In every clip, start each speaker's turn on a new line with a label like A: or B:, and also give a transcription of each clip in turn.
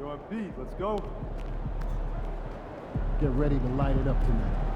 A: You're on beat. Let's go.
B: Get ready to light it up tonight.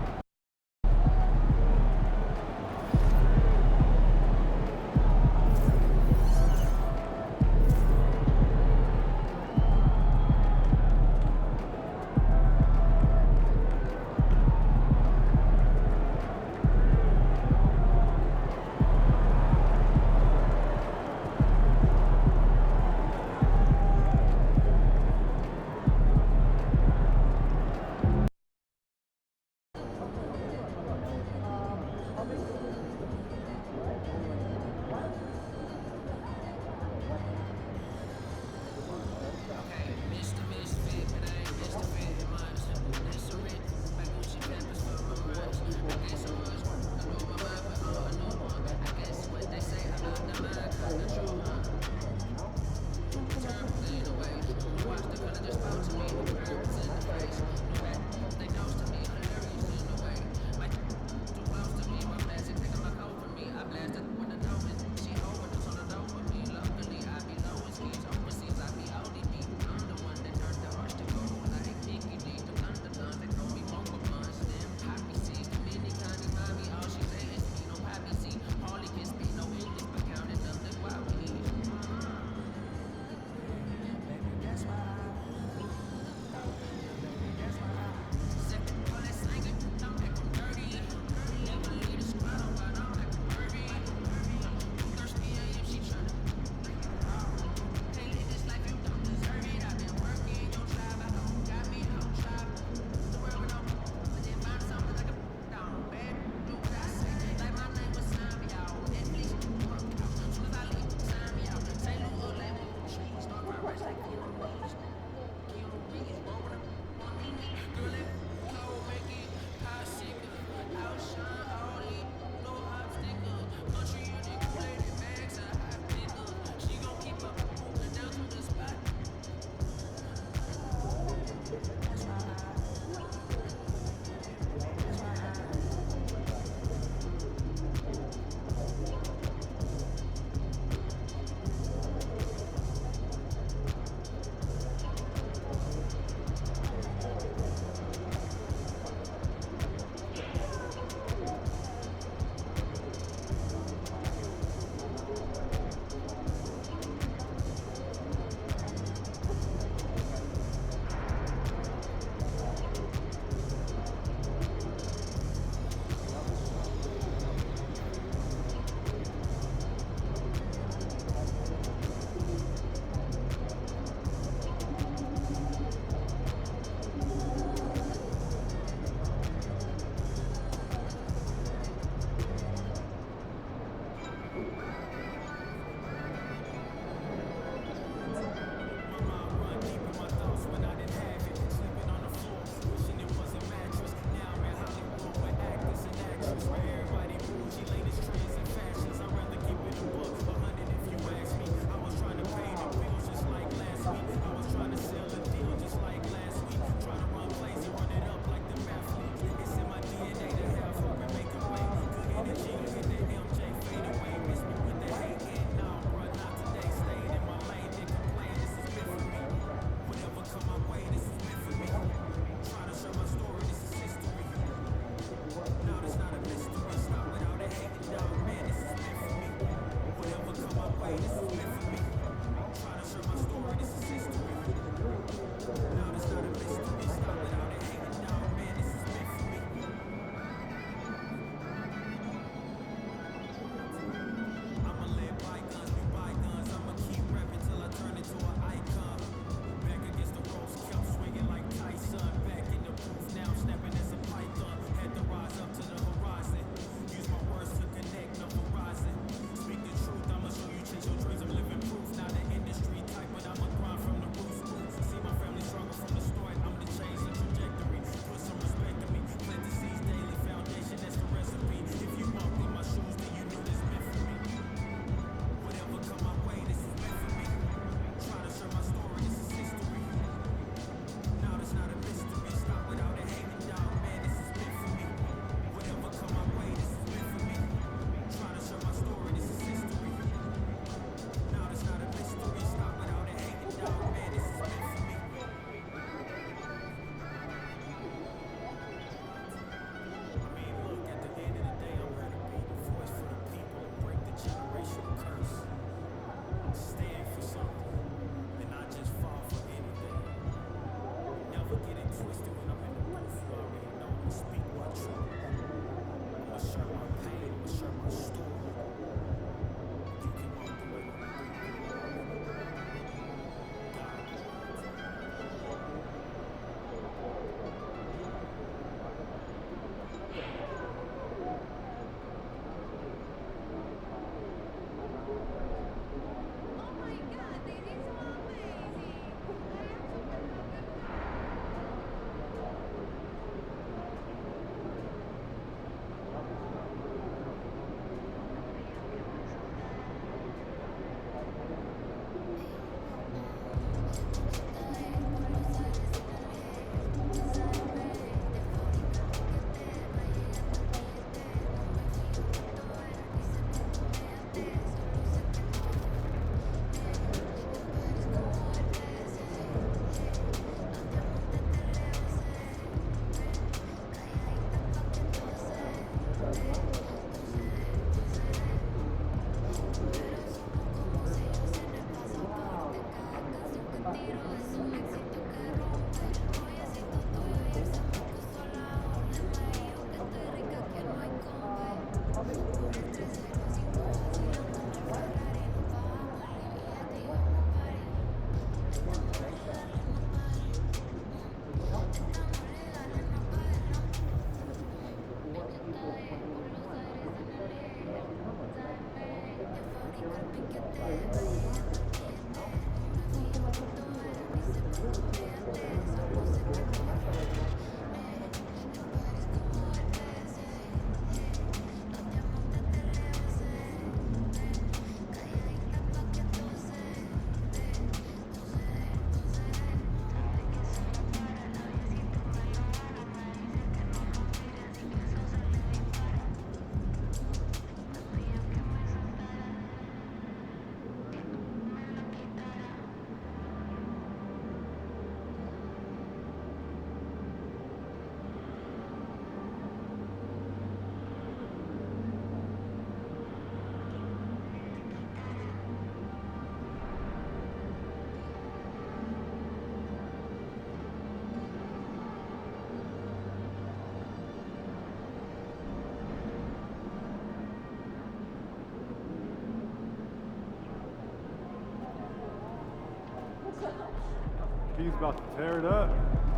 A: He's about to tear it up.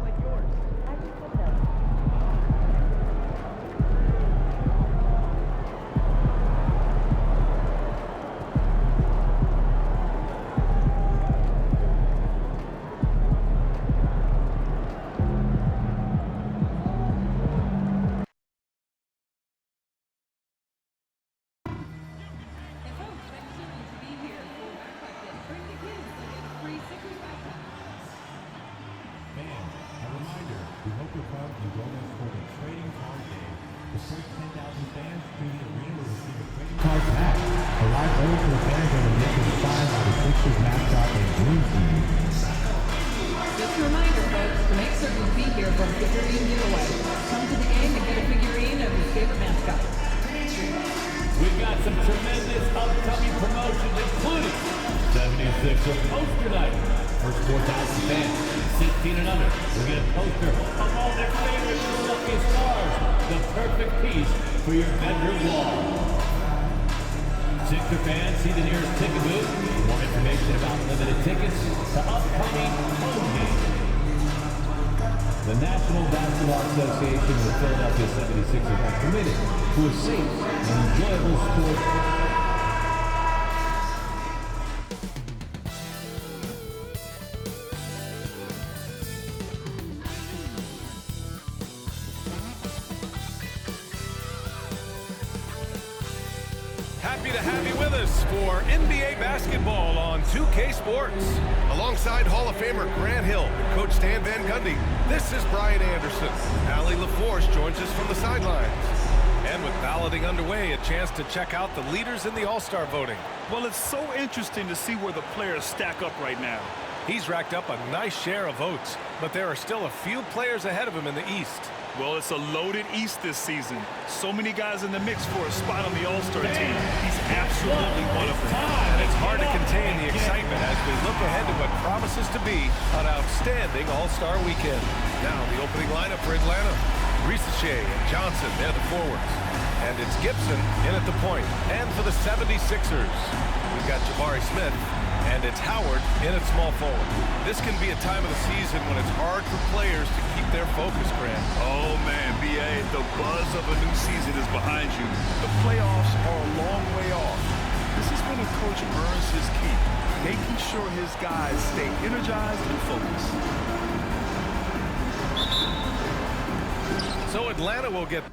C: Like yours. I just put them.
D: We hope you're proud to join us for the Trading Card Day. The first 10,000 fans through the arena will receive a trading card pack. Arrive early for the fans on the mission inspired by the Sixers mascot and Dream Team.
E: Just a reminder, folks, to make certain to be here for a figurine giveaway. Come to the game and get a figurine of your favorite mascot.
F: We've got some tremendous upcoming promotions, including 76er Poster Night. First 4,000 fans, 16 and under, will get a poster of all their favorite lucky stars. The perfect piece for your bedroom wall. Sixer fans, see the nearest ticket booth. For more information about limited tickets to upcoming home games. The National Basketball Association and the Philadelphia 76ers are committed to a safe and enjoyable sport.
G: Happy to have you with us for NBA basketball on 2K Sports. Alongside Hall of Famer Grant Hill and Coach Stan Van Gundy, this is Brian Anderson. Allie LaForce joins us from the sidelines. And with balloting underway, a chance to check out the leaders in the All-Star voting.
H: Well, it's so interesting to see where the players stack up right now.
G: He's racked up a nice share of votes, but there are still a few players ahead of him in the East.
H: Well, it's a loaded East this season. So many guys in the mix for a spot on the All-Star team. He's absolutely one of them.
G: And it's hard to contain the excitement as we look ahead to what promises to be an outstanding All-Star weekend. Now the opening lineup for Atlanta. Risache and Johnson, they're the forwards. And it's Gibson in at the point. And for the 76ers, we've got Jabari Smith. And it's Howard in at small forward. This can be a time of the season when it's hard for players to keep their focus, Grant.
H: Oh, man, B.A., the buzz of a new season is behind you. The playoffs are a long way off. This is when a coach earns his keep, making sure his guys stay energized and focused.
G: So Atlanta will get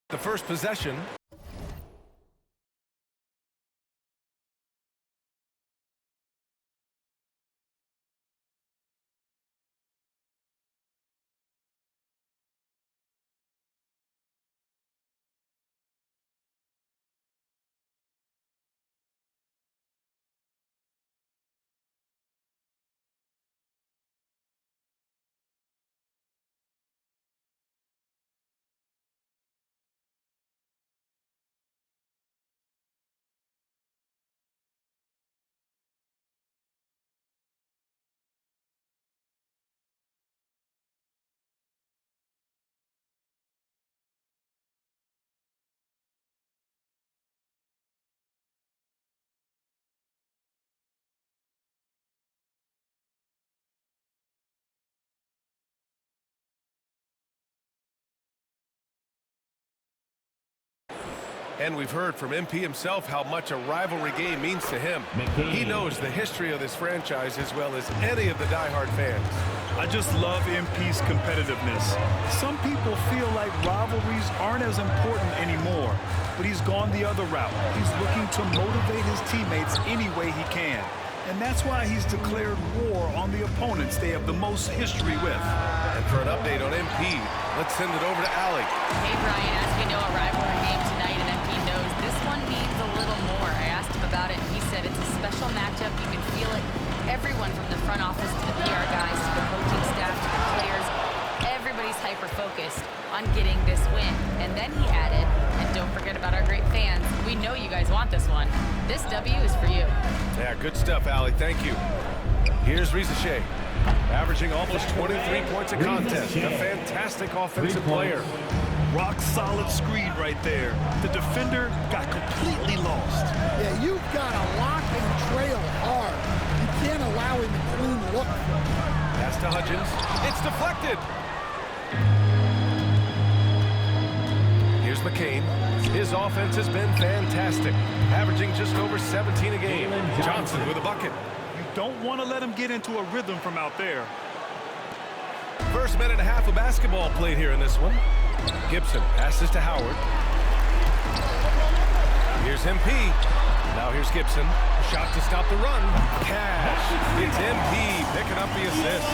G: The first possession. And we've heard from MP himself how much a rivalry game means to him. He knows the history of this franchise as well as any of the diehard fans.
H: I just love MP's competitiveness. Some people feel like rivalries aren't as important anymore, but he's gone the other route. He's looking to motivate his teammates any way he can. And that's why he's declared war on the opponents they have the most history with.
G: And for an update on MP, let's send it over to Allie.
C: Hey, Brian, as we know, a rivalry game tonight, and MP knows this one means a little more. I asked him about it, and he said it's a special matchup. You can feel it. Everyone from the front office to the PR guys to the coaching staff to the players, everybody's hyper-focused on getting this win. And then he added, and don't forget about our great fans, we know you guys want this one. This W is for you.
G: Yeah, good stuff, Allie. Thank you. Here's Rizachet, averaging almost 23 points a contest. A fantastic offensive player.
H: Rock solid screen right there. The defender got completely lost.
B: Yeah, you've got to lock and trail hard. You can't allow him to clean look.
G: Pass to Hudgens. It's deflected. Here's McCain. His offense has been fantastic, averaging just over 17 a game. Johnson with a bucket.
H: You don't want to let him get into a rhythm from out there.
G: First minute and a half of basketball played here in this one. Gibson passes to Howard. Here's MP. Now here's Gibson. Shot to stop the run. Cash. It's MP picking up the assist.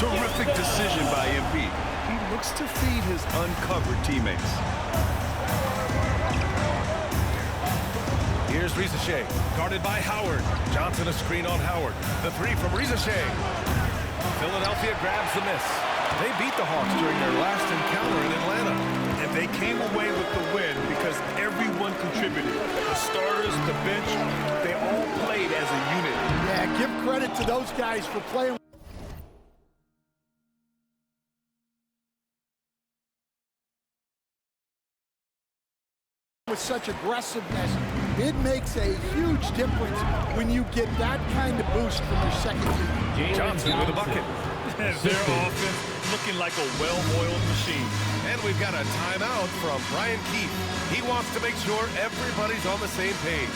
H: Terrific decision by MP. He looks to feed his uncovered teammates.
G: Here's Rizachet, guarded by Howard. Johnson a screen on Howard. The three from Rizachet. Philadelphia grabs the miss. They beat the Hawks during their last encounter in Atlanta.
H: And they came away with the win because everyone contributed. The starters, the bench, they all played as a unit.
B: Yeah, give credit to those guys for playing with such aggressiveness. It makes a huge difference when you get that kind of boost from your second team.
G: Johnson with a bucket.
H: Their offense looking like a well-oiled machine.
G: And we've got a timeout from Brian Keefe. He wants to make sure everybody's on the same page.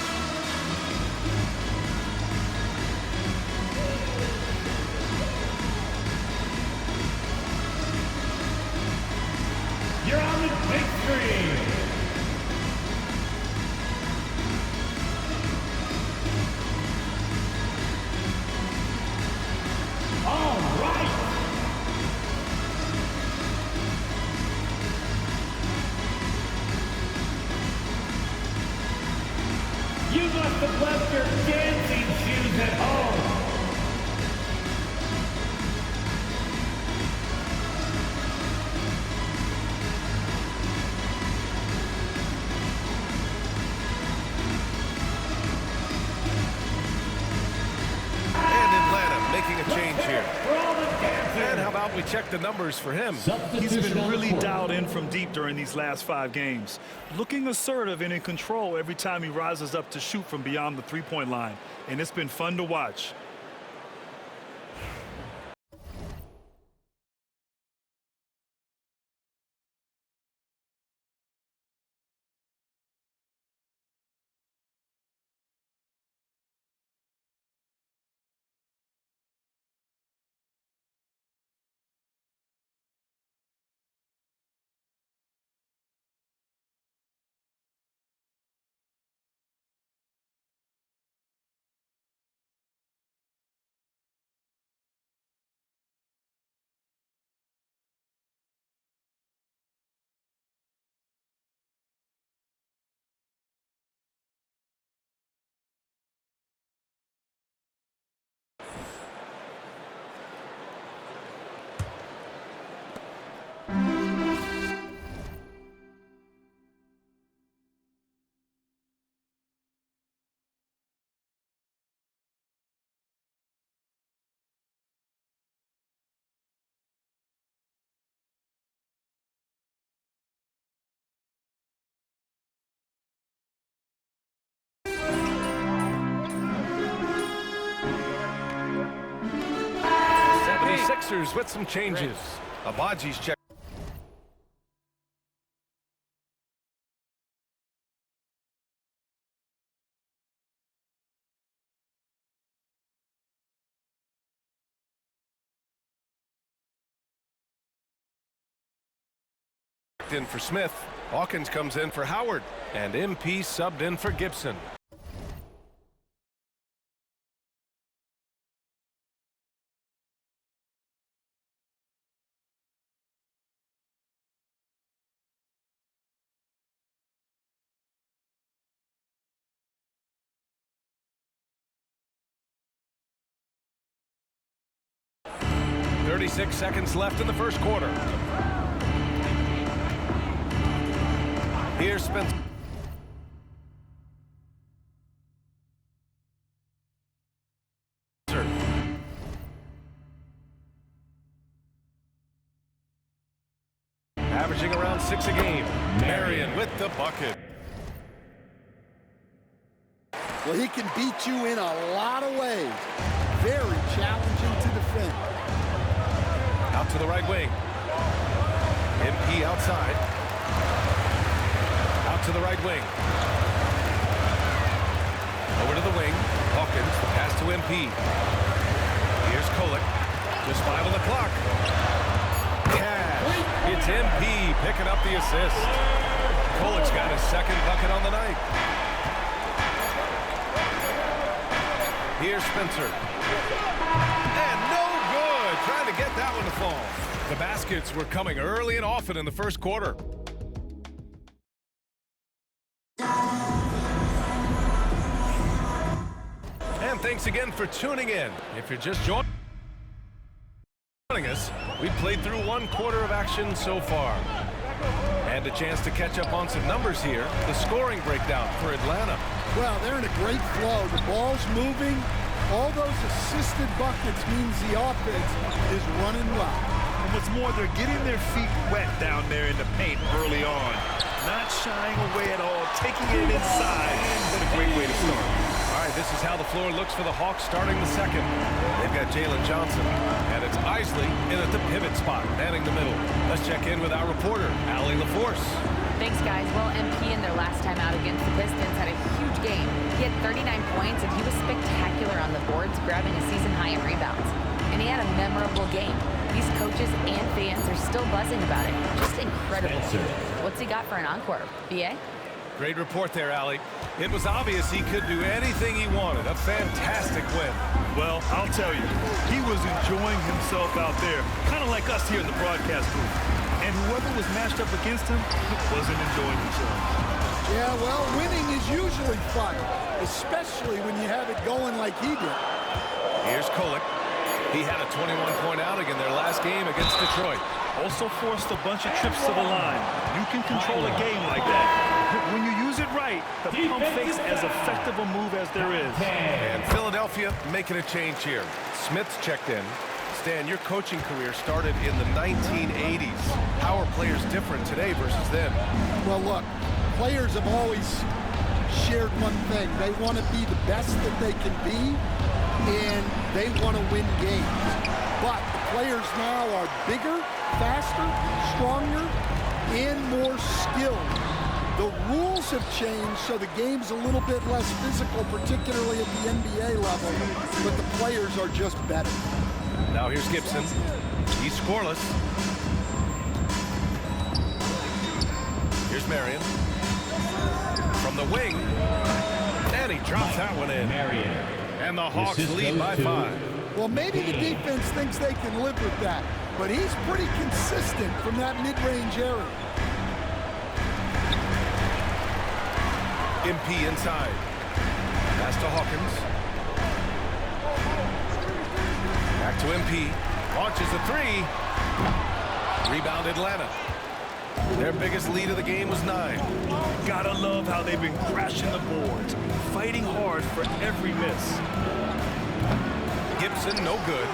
F: You're on the big screen. All right. You must have left your dancing shoes at home.
G: Making a change here. And how about we check the numbers for him?
H: He's been really dialed in from deep during these last 5 games. Looking assertive and in control every time he rises up to shoot from beyond the three-point line. And it's been fun to watch.
G: Sixers with some changes. Abaji's check. In for Smith. Hawkins comes in for Howard. And MP subbed in for Gibson. .36 seconds left in the first quarter. Here's Spencer. Averaging around 6 a game. Marion with the bucket.
B: Well, he can beat you in a lot of ways. Very challenging to defend.
G: Out to the right wing. MP outside. Out to the right wing. Over to the wing. Hawkins, the pass to MP. Here's Kolek. Just 5 on the clock. Cash. It's MP picking up the assist. Kolek's got his second bucket on the night. Here's Spencer. And no good. Trying to get that one to fall. The baskets were coming early and often in the first quarter. And thanks again for tuning in. If you're just joining us, we played through 1 quarter of action so far. And a chance to catch up on some numbers here. The scoring breakdown for Atlanta.
B: Well, they're in a great flow. The ball's moving. All those assisted buckets means the offense is running well.
H: And what's more, they're getting their feet wet down there in the paint early on. Not shying away at all, taking it inside. What a great way to start.
G: All right, this is how the floor looks for the Hawks starting the second. They've got Jalen Johnson, and it's Isley in at the pivot spot, manning the middle. Let's check in with our reporter, Allie LaForce.
C: Thanks, guys. Well, MP in their last time out against the Pistons had a huge game. He had 39 points, and he was spectacular on the boards, grabbing a season high in rebounds. And he had a memorable game. These coaches and fans are still buzzing about it. Just incredible. What's he got for an encore? BA?
G: Great report there, Allie. It was obvious he could do anything he wanted. A fantastic win.
H: Well, I'll tell you, he was enjoying himself out there, kind of like us here in the broadcast booth. And whoever was matched up against him wasn't enjoying himself.
B: Yeah, well, winning is usually fun, especially when you have it going like he did.
G: Here's Kolek. He had a 21-point outing in their last game against Detroit.
H: Also forced a bunch of trips to the line. You can control a game like that. When you use it right, the pump fake's as effective a move as there is.
G: And Philadelphia making a change here. Smith's checked in. Stan, your coaching career started in the 1980s. How are players different today versus then?
B: Well, look, players have always shared one thing. They want to be the best that they can be, and they want to win games. But the players now are bigger, faster, stronger, and more skilled. The rules have changed, so the game's a little bit less physical, particularly at the NBA level, but the players are just better.
G: Now here's Gibson. He's scoreless. Here's Marion. From the wing. And he drops that one in.
D: Marion.
G: And the Hawks lead by 5.
B: Well, maybe the defense thinks they can live with that, but he's pretty consistent from that mid-range area.
G: MP inside. Pass to Hawkins. Back to MP. Launches a 3. Rebound Atlanta. Their biggest lead of the game was 9.
H: Gotta love how they've been crashing the boards, fighting hard for every miss.
G: Gibson, no good.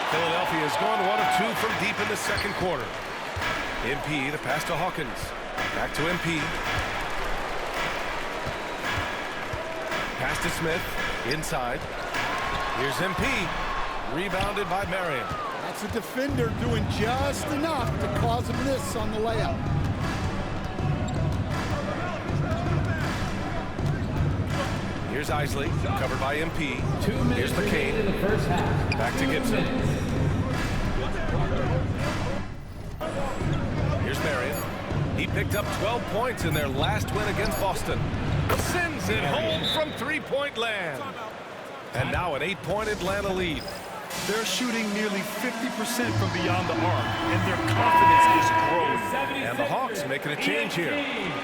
G: Philadelphia has gone 1 of 2 from deep in the second quarter. MP, the pass to Hawkins. Back to MP. Pass to Smith. Inside. Here's MP. Rebounded by Marion.
B: That's a defender doing just enough to cause him this on the layup.
G: Here's Isley, covered by MP.
F: 2 minutes
G: Here's McCain.
F: in the first half.
G: Back to Gibson. Here's Marion. He picked up 12 points in their last win against Boston. Sends it home from three-point land. And now an 8-point Atlanta lead.
H: They're shooting nearly 50% from beyond the arc, and their confidence is growing.
G: And the Hawks making a change here.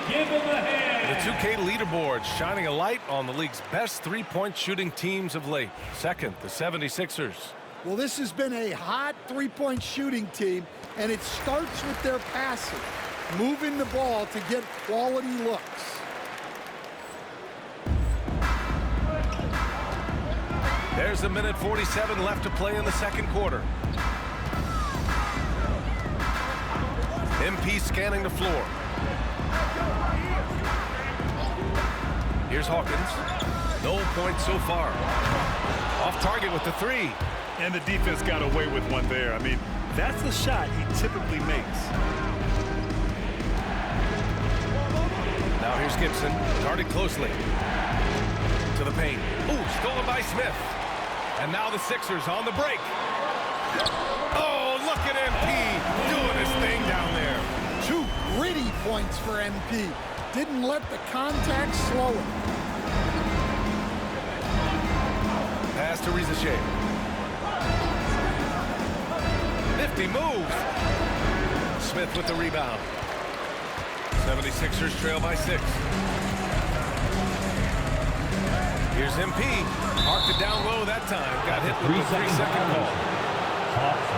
F: Give them a hand.
G: The 2K leaderboard shining a light on the league's best three-point shooting teams of late. Second, the 76ers.
B: Well, this has been a hot three-point shooting team, and it starts with their passing, moving the ball to get quality looks.
G: There's a minute 47 left to play in the second quarter. MP scanning the floor. Here's Hawkins. No points so far. Off target with the three.
H: And the defense got away with one there. I mean, that's the shot he typically makes.
G: Now here's Gibson, guarded closely. To the paint. Ooh, stolen by Smith. And now the Sixers on the break. Oh, look at MP doing his thing down there.
B: 2 gritty points for MP. Didn't let the contact slow him.
G: Pass to Rizachet. Nifty moves. Smith with the rebound. 76ers trail by 6. Here's MP. Marked it down low that time. Got hit with the 3-second call.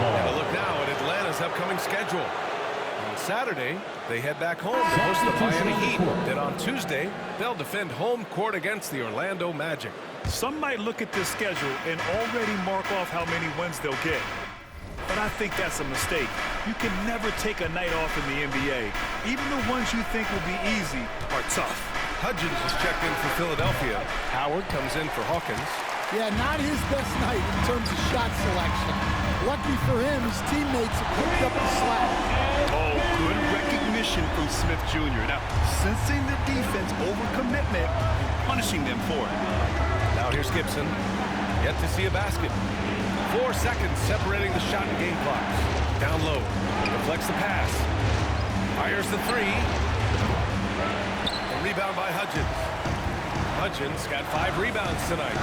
G: And a look now at Atlanta's upcoming schedule. On Saturday, they head back home to host the Miami Heat. Then on Tuesday, they'll defend home court against the Orlando Magic.
H: Some might look at this schedule and already mark off how many wins they'll get. But I think that's a mistake. You can never take a night off in the NBA. Even the ones you think will be easy are tough.
G: Hudgens is checked in for Philadelphia. Howard comes in for Hawkins.
B: Yeah, not his best night in terms of shot selection. Lucky for him, his teammates have picked up the slack.
H: Oh, good recognition from Smith Jr. Now, sensing the defense overcommitment, punishing them for it.
G: Now here's Gibson. Yet to see a basket. 4 seconds separating the shot and game clocks. Down low. Deflects the pass. Fires the three. A rebound by Hudgens. Hudgens got 5 rebounds tonight.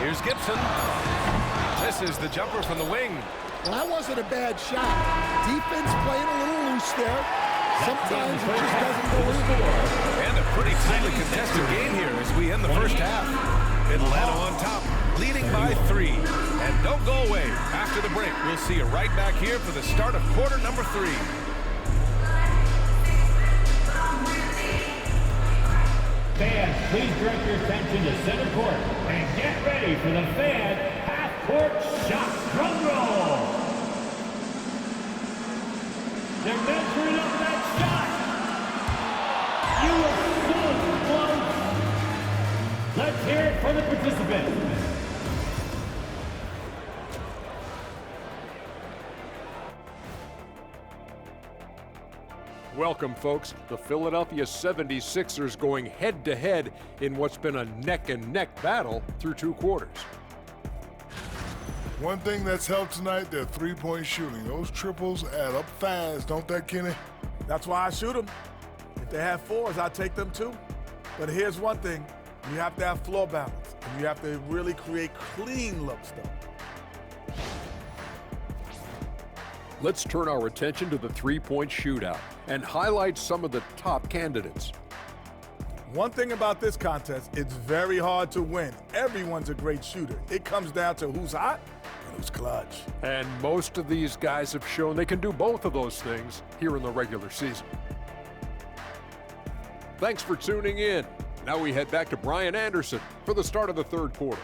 G: Here's Gibson. Misses the jumper from the wing.
B: Well, that wasn't a bad shot. Defense playing a little loose there. Sometimes it just doesn't go in.
G: And a pretty tightly contested game here as we end the first half. Atlanta on top, leading by 3. And don't go away. After the break, we'll see you right back here for the start of quarter number 3.
F: Fans, please direct your attention to center court and get ready for the fan half-court shot. Drum roll. They're measuring up that shot. You are so close. Let's hear it for the participants.
A: Welcome, folks. The Philadelphia 76ers going head-to-head in what's been a neck-and-neck battle through 2 quarters.
I: One thing that's helped tonight, their three-point shooting. Those triples add up fast, don't they, Kenny?
J: That's why I shoot them. If they have 4s, I take them too. But here's one thing. You have to have floor balance. And you have to really create clean looks, though.
A: Let's turn our attention to the three-point shootout and highlight some of the top candidates.
J: One thing about this contest, it's very hard to win. Everyone's a great shooter. It comes down to who's hot and who's clutch.
A: And most of these guys have shown they can do both of those things here in the regular season. Thanks for tuning in. Now we head back to Brian Anderson for the start of the third quarter.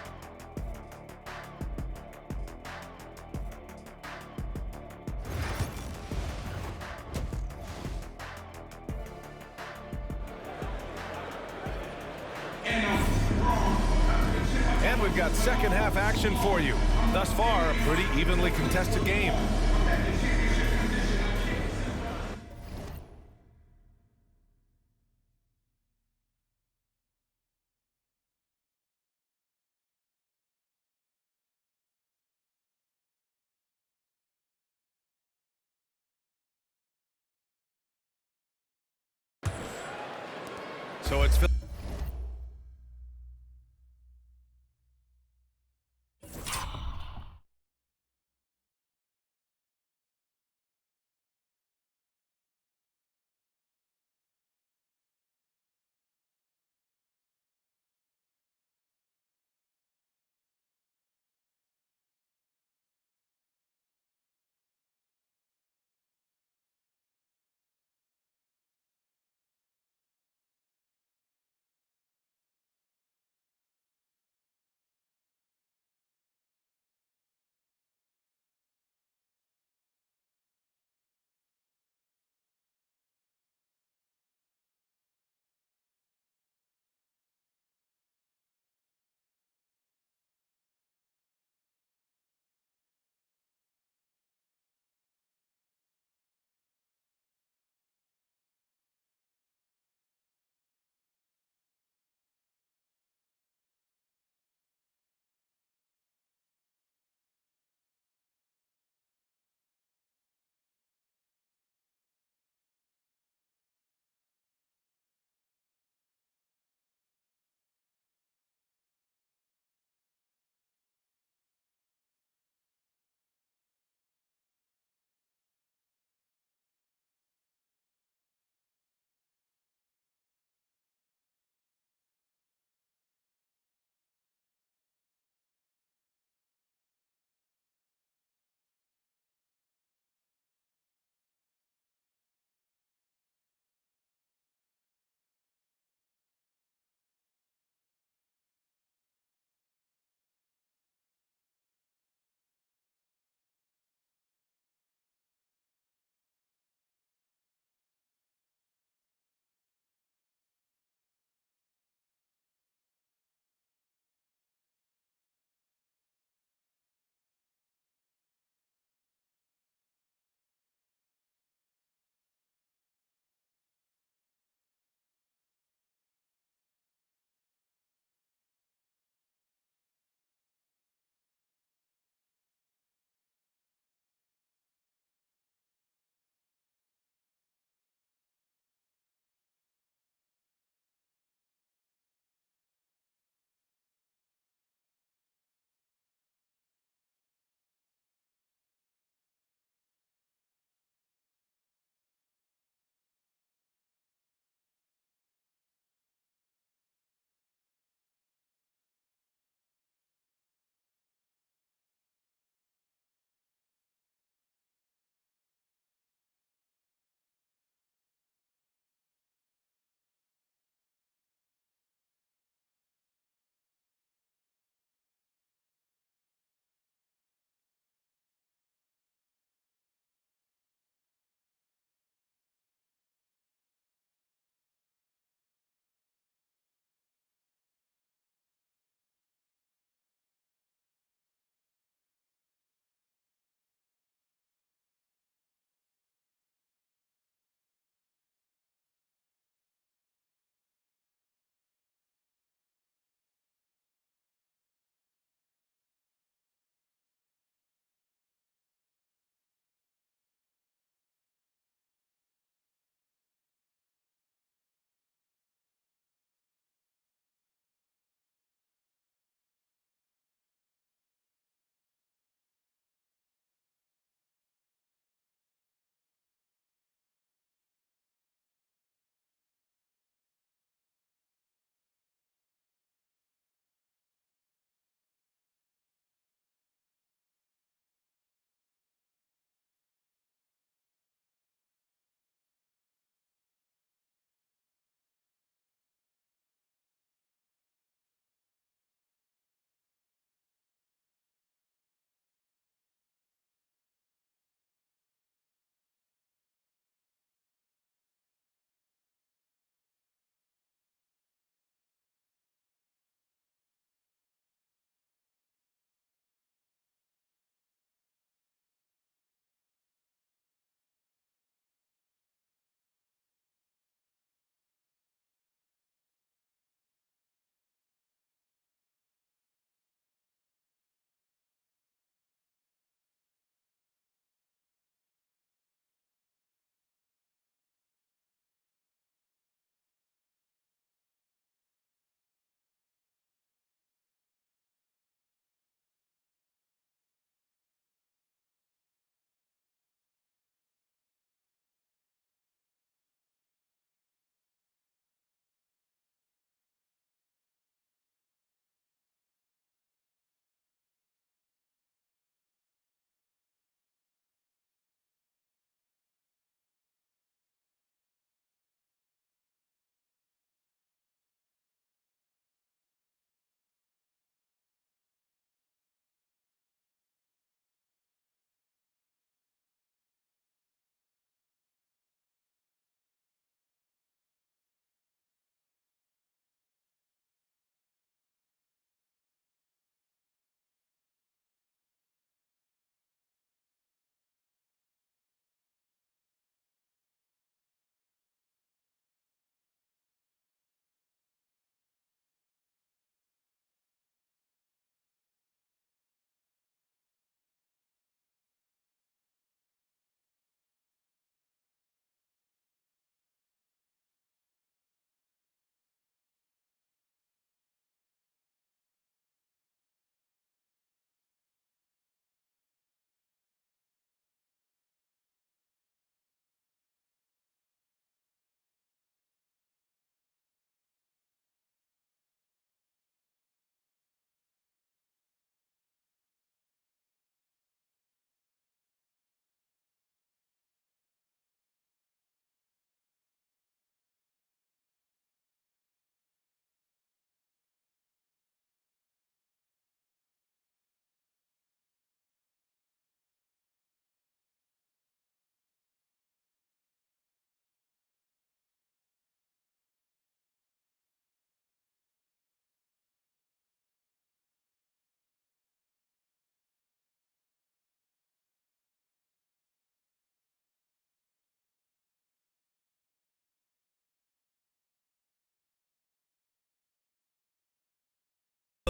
G: And And we've got second half action for you. Thus far, a pretty evenly contested game. So it's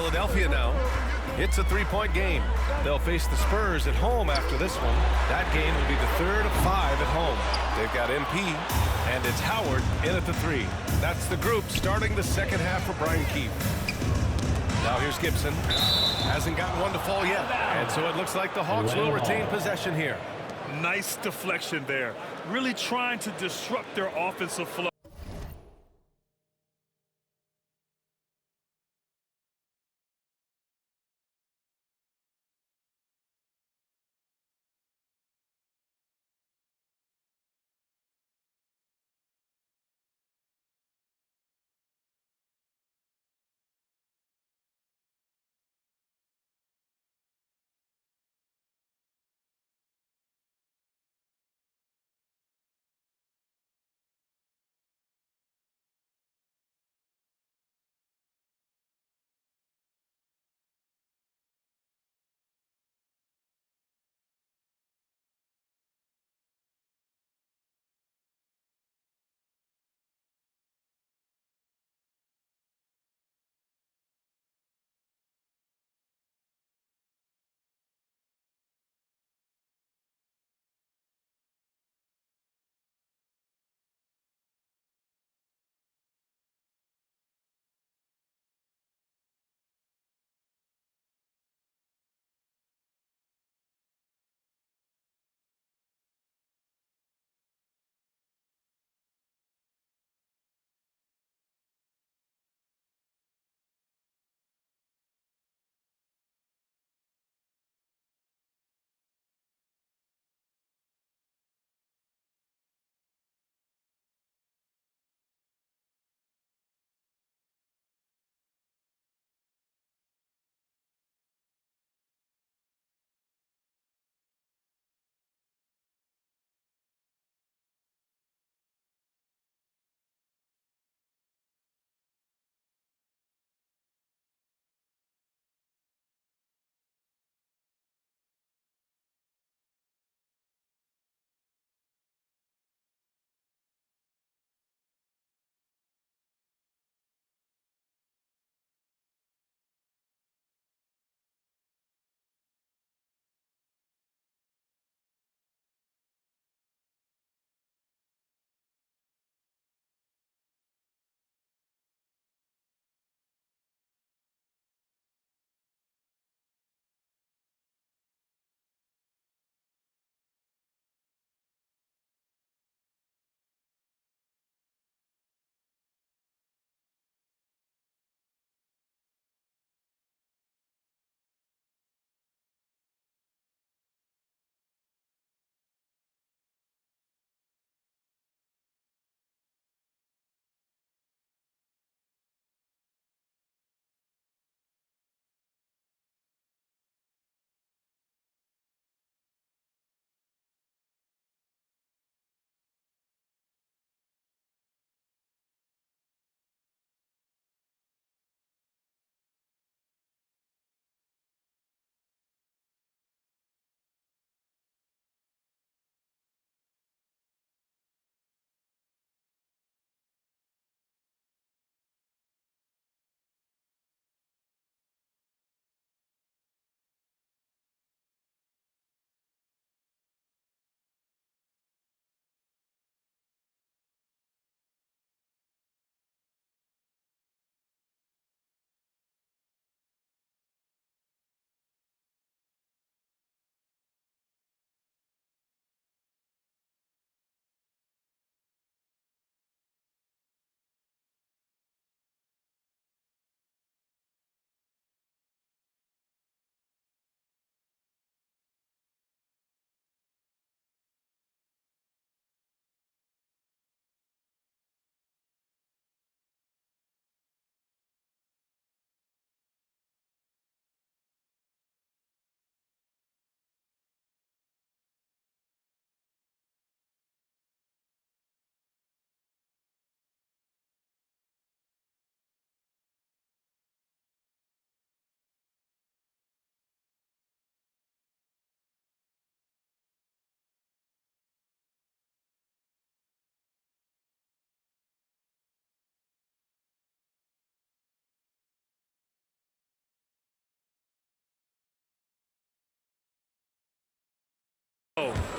G: Philadelphia now. It's a 3-point game. They'll face the Spurs at home after this one. That game will be the third of 5 at home. They've got MP, and it's Howard in at the 3. That's the group starting the second half for Brian Keefe. Now here's Gibson. Hasn't gotten one to fall yet. And so it looks like the Hawks will retain possession here.
H: Nice deflection there. Really trying to disrupt their offensive flow.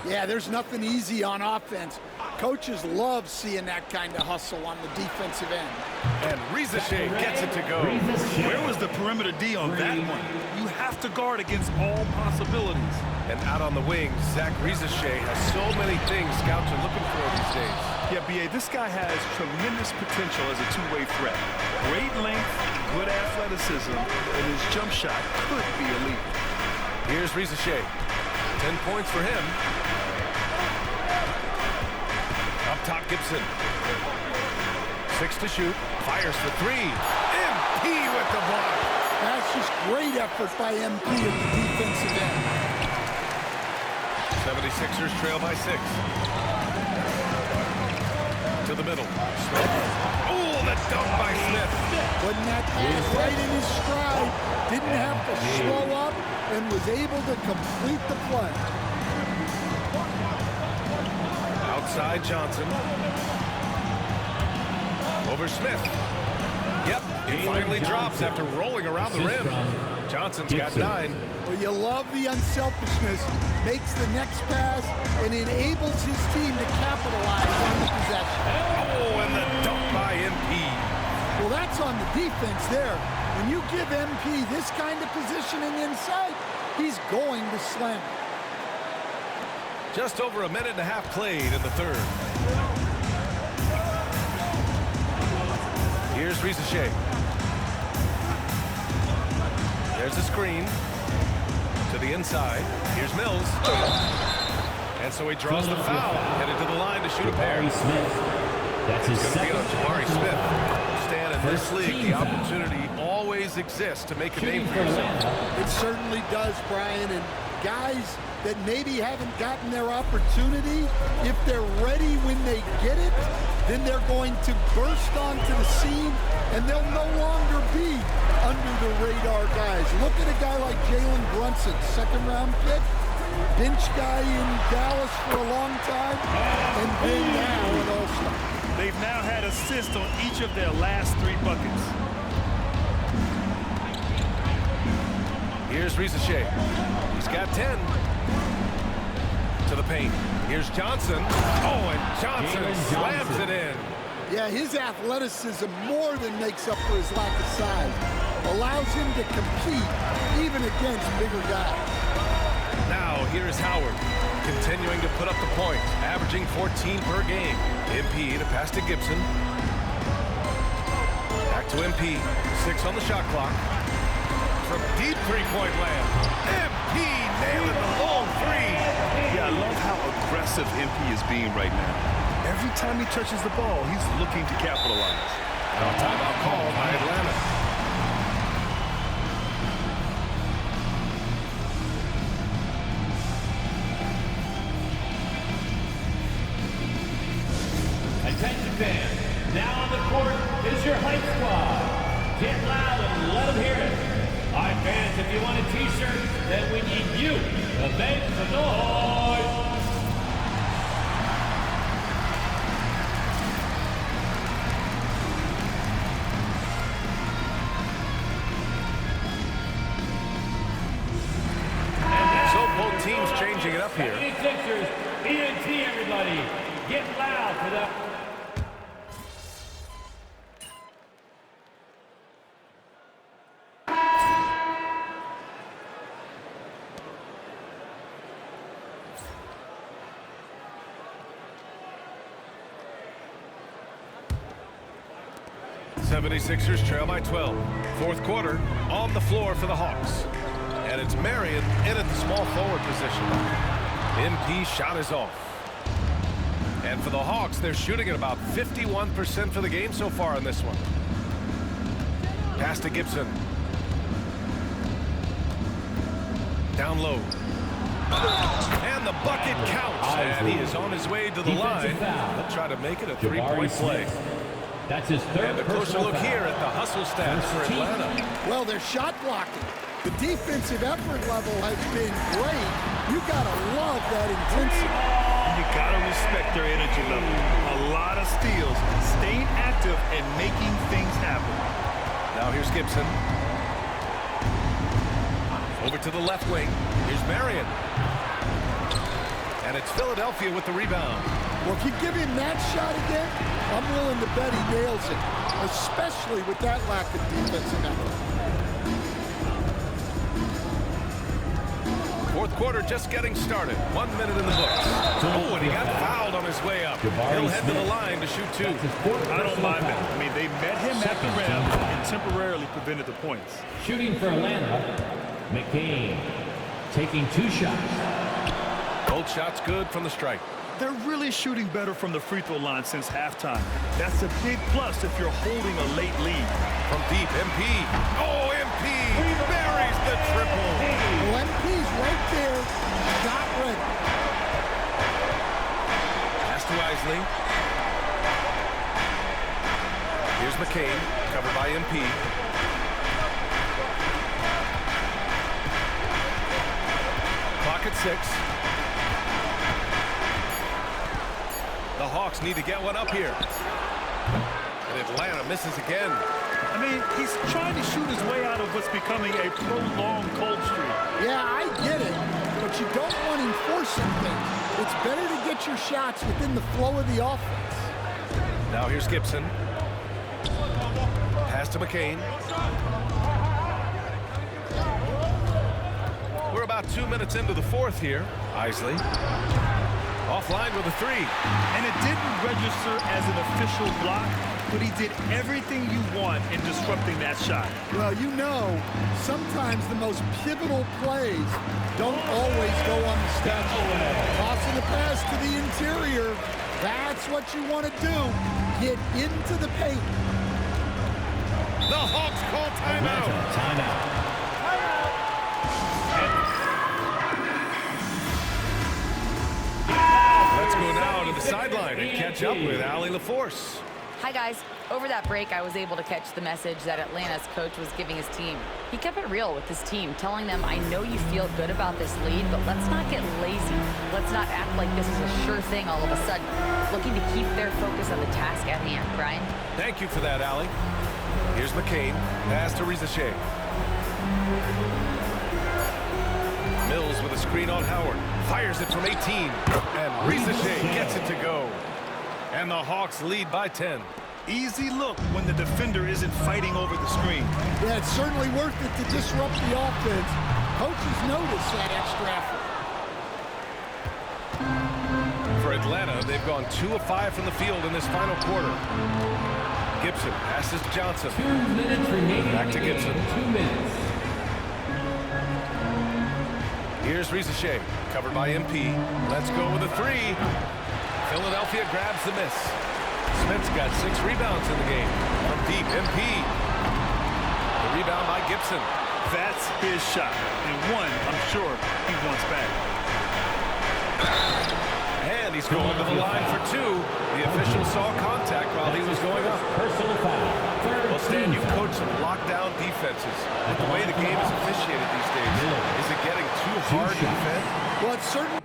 B: Yeah, there's nothing easy on offense. Coaches love seeing that kind of hustle on the defensive end.
G: And Rizachet gets it to go.
H: Where was the perimeter D on that one? You have to guard against all possibilities.
G: And out on the wing, Zach Rizachet has so many things scouts are looking for these days.
H: Yeah, B.A., this guy has tremendous potential as a two-way threat. Great length, good athleticism, and his jump shot could be elite.
G: Here's Rizachet. 10 points for him. Up top, Gibson. 6 to shoot. Fires for 3. MP with the block.
B: That's just great effort by MP at the defensive end.
G: 76ers trail by 6. To the middle. Smith. Oh, the dunk by Smith.
B: Putting that pass right in his stride. Didn't have to slow up and was able to complete the play.
G: Outside Johnson. Over Smith. Yep, he finally drops after rolling around the rim. Johnson's got 9.
B: Well, you love the unselfishness. Makes the next pass and enables his team to capitalize on the possession.
G: Oh, and the dunk by MP.
B: Well, that's on the defense there. When you give MP this kind of positioning inside, he's going to slam it.
G: Just over a minute and a half played in the third. Here's Rizachet. There's the screen. To the inside. Here's Mills. And so he draws the foul. Headed to the line to shoot a pair.
D: That's his second.
G: Jabari Smith. Stan, in this league, the opportunity always exists to make a name for yourself.
B: It certainly does, Brian. And guys that maybe haven't gotten their opportunity, if they're ready when they get it, then they're going to burst onto the scene, and they'll no longer be under the radar guys. Look at a guy like Jalen Brunson, second-round pick, bench guy in Dallas for a long time, and then now an all-star.
H: They've now had assists on each of their last 3 buckets.
G: Here's Rizachet. He's got 10. To the paint. Here's Johnson. Oh, and Johnson slams it in.
B: Yeah, his athleticism more than makes up for his lack of size. Allows him to compete even against bigger guys.
G: Now, here's Howard. Continuing to put up the points. Averaging 14 per game. MP to pass to Gibson. Back to MP. 6 on the shot clock. From deep three-point land. MP nailing the long 3.
H: Yeah, I love how aggressive MP is being right now. Every time he touches the ball, he's looking to capitalize.
G: Now timeout called by Atlanta.
F: Attention fans, now on the court is your hype squad. Get loud and let them hear it. All right, fans, if you want a t-shirt, then we need you to make some noise.
G: So both teams changing it up here.
F: 76ers, ENT, everybody. Get loud for that.
G: '76ers trail by 12. Fourth quarter on the floor for the Hawks. And it's Marion in at the small forward position. MP shot is off. And for the Hawks, they're shooting at about 51% for the game so far in this one. Pass to Gibson. Down low. And the bucket counts. And he is on his way to the line. He'll try to make it a 3-point play.
D: That's his third.
G: And a closer look here at the hustle stats for Atlanta.
B: Well, they're shot blocking. The defensive effort level has been great. You gotta love that intensity.
H: You gotta respect their energy level. A lot of steals, staying active and making things happen.
G: Now here's Gibson. Over to the left wing. Here's Marion. And it's Philadelphia with the rebound.
B: Well, if you give him that shot again, I'm willing to bet he nails it, especially with that lack of defensive effort.
G: Fourth quarter just getting started. 1 minute in the books. Oh, and he got fouled on his way up. He'll head to the line to shoot two.
H: I don't mind that. I mean, they met him at the rim and temporarily prevented the points.
F: Shooting for Atlanta, McCain taking 2 shots.
G: Both shots good from the stripe.
H: They're really shooting better from the free throw line since halftime. That's a big plus if you're holding a late lead.
G: From deep, MP. Oh, MP buries the triple.
B: Well, MP's right there, got ready.
G: Pass to Isley. Here's McCain, covered by MP. Clock at 6. The Hawks need to get one up here. And Atlanta misses again.
H: I mean, he's trying to shoot his way out of what's becoming a prolonged cold streak.
B: Yeah, I get it, but you don't want him forcing things. It's better to get your shots within the flow of the offense.
G: Now here's Gibson. Pass to McCain. We're about 2 minutes into the fourth here. Isley. Offline with a 3.
H: And it didn't register as an official block, but he did everything you want in disrupting that shot.
B: Well, you know, sometimes the most pivotal plays don't always go on the stat sheet. Tossing the pass to the interior, that's what you want to do. Get into the paint.
G: The Hawks call timeout.
F: Timeout.
G: Let's go now to the sideline and catch up with Allie LaForce.
C: Hi, guys. Over that break, I was able to catch the message that Atlanta's coach was giving his team. He kept it real with his team, telling them, I know you feel good about this lead, but let's not get lazy. Let's not act like this is a sure thing all of a sudden. Looking to keep their focus on the task at hand. Brian?
G: Thank you for that, Allie. Here's McCain. Pass to Rizachet. Mills with a screen on Howard. Fires it from 18. And Rizachet gets it to go. And the Hawks lead by 10.
H: Easy look when the defender isn't fighting over the screen.
B: Yeah, it's certainly worth it to disrupt the offense. Coaches notice that extra effort.
G: For Atlanta, they've gone 2 of 5 from the field in this final quarter. Gibson passes to Johnson.
F: 2 minutes remaining.
G: Back to Gibson.
F: 2 minutes.
G: Here's Rizachet, covered by MP. Let's go with a 3. Philadelphia grabs the miss. Smith's got 6 rebounds in the game. From deep, MP. The rebound by Gibson.
H: That's his shot, and one I'm sure he wants back.
G: And he's going to the line for 2. The official saw contact while he was going up.
F: Personal foul.
G: Well, Stan, you've coached some lockdown defenses. With the way the game is officiated these days, is it getting too hard to defend?
B: Well, it's certainly...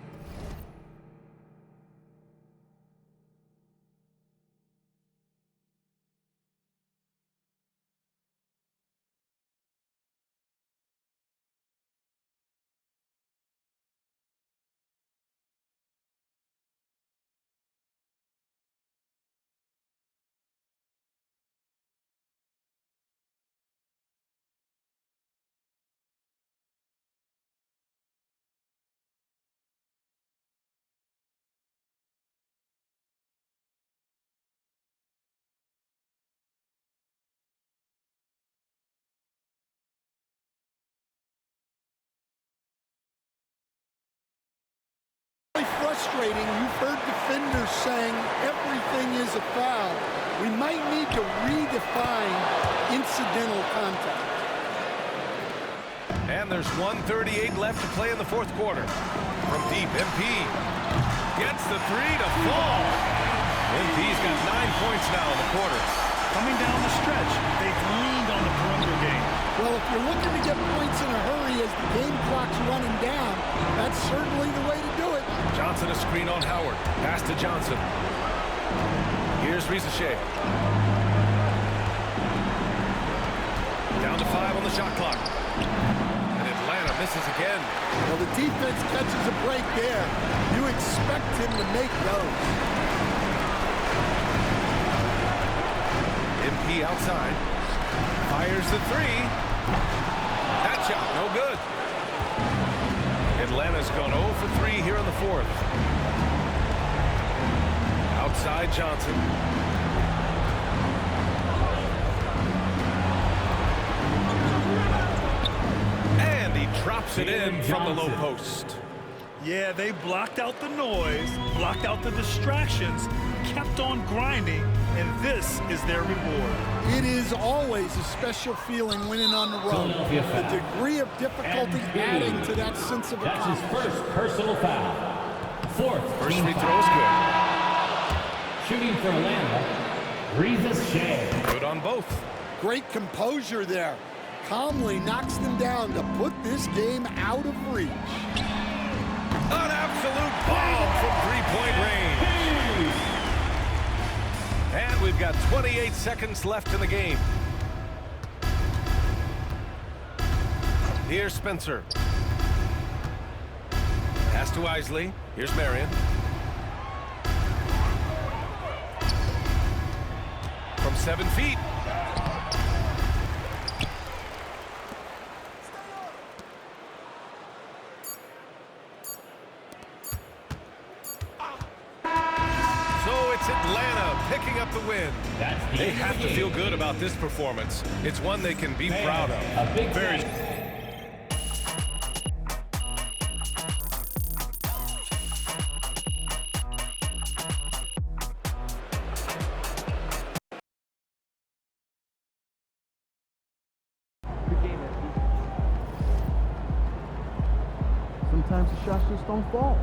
B: frustrating. You've heard defenders saying everything is a foul. We might need to redefine incidental contact.
G: And there's 1:38 left to play in the fourth quarter. From deep, MP gets the 3 to fall. MP's got 9 points now in the quarter.
H: Coming down the stretch, they've leaned on the perimeter game.
B: Well, if you're looking to get points in a hurry as the game clock's running down, that's certainly the way to do it.
G: Johnson a screen on Howard. Pass to Johnson. Here's Rizachet. Down to 5 on the shot clock. And Atlanta misses again.
B: Well, the defense catches a break there. You expect him to make those.
G: MP outside. Fires the three. That shot, no good. Atlanta's gone 0 for 3 here in the fourth. Outside Johnson. And he drops it in from the low post.
K: Yeah, they blocked out the noise, blocked out the distractions, kept on grinding, and this is their reward.
B: It is always a special feeling winning on the road. The degree of difficulty adding to that sense of
F: That's his
B: accomplishment.
F: first personal foul. Fourth
G: First
F: team
G: free
F: foul.
G: throw is good.
F: Shooting for Atlanta, Reeves Shea.
G: Good on both.
B: Great composure there. Calmly knocks them down to put this game out of reach.
G: An absolute bomb from three-point range. And we've got 28 seconds left in the game. Here's Spencer. Pass to Isley. Here's Marion. From 7 feet. So it's Atlanta picking up the win. They have to feel good about this performance. It's one they can be proud of.
F: A big
G: Very.
L: Sometimes the shots just don't fall.